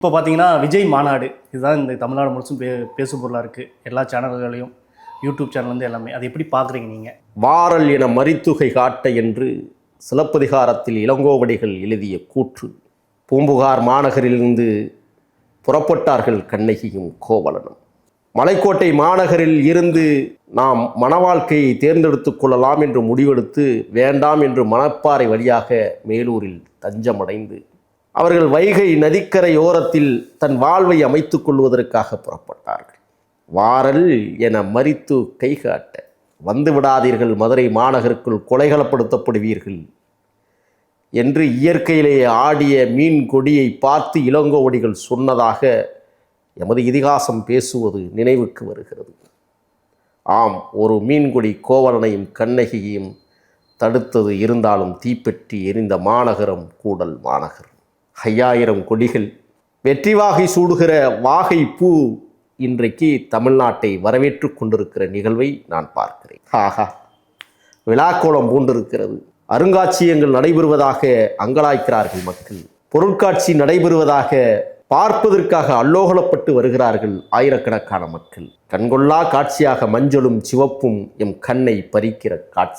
இப்போ பார்த்தீங்கன்னா விஜய் மாநாடு இதுதான் இந்த தமிழ்நாடு முழுசும் பேசும் பொருளாக இருக்குது. எல்லா சேனல்களையும் யூடியூப் சேனல்லேருந்து எல்லாமே. அது எப்படி பார்க்குறீங்க நீங்கள்? வாரல் என மரித்துகை காட்ட என்று சிலப்பதிகாரத்தில் இளங்கோவடிகள் எழுதிய கூற்று. பூம்புகார் மாநகரிலிருந்து புறப்பட்டார்கள் கண்ணகியும் கோவலனும். மலைக்கோட்டை மாநகரில் இருந்து நாம் மணவாழ்க்கையை தேர்ந்தெடுத்து கொள்ளலாம் என்று முடிவெடுத்து வேண்டாம் என்று மணப்பாறை வழியாக மேலூரில் தஞ்சமடைந்து அவர்கள் வைகை நதிக்கரை ஓரத்தில் தன் வாழ்வை அமைத்துக் கொள்வதற்காக புறப்பட்டார்கள். வாரல் என மரித்து கை காட்ட வந்து விடாதீர்கள், மதுரை மாநகருக்குள் கொலைகளப்படுத்தப்படுவீர்கள் என்று இயற்கையிலேயே ஆடிய மீன் கொடியை பார்த்து இளங்கோவடிகள் சொன்னதாக எமது இதிகாசம் பேசுவது நினைவுக்கு வருகிறது. ஆம், ஒரு மீன்கொடி கோவலனையும் கண்ணகியையும் தடுத்தது. இருந்தாலும் தீப்பற்றி எரிந்த மாநகரம் கூடல் மாநகர். 5000 கொடிகள் வெற்றி வாகை சூடுகிற வாகை பூ இன்றைக்கு தமிழ்நாட்டை வரவேற்று கொண்டிருக்கிற நிகழ்வை நான் பார்க்கிறேன். ஆஹா, விழாக்கோலம் பூண்டிருக்கிறது. அருங்காட்சியகங்கள் நடைபெறுவதாக அங்கலாய்க்கிறார்கள் மக்கள். பொருட்காட்சி நடைபெறுவதாக பார்ப்பதற்காக அல்லோகலப்பட்டு வருகிறார்கள் ஆயிரக்கணக்கான மக்கள். கண்கொள்ளா காட்சியாக மஞ்சளும் சிவப்பும் எம் கண்ணை பறிக்கிற காட்சி.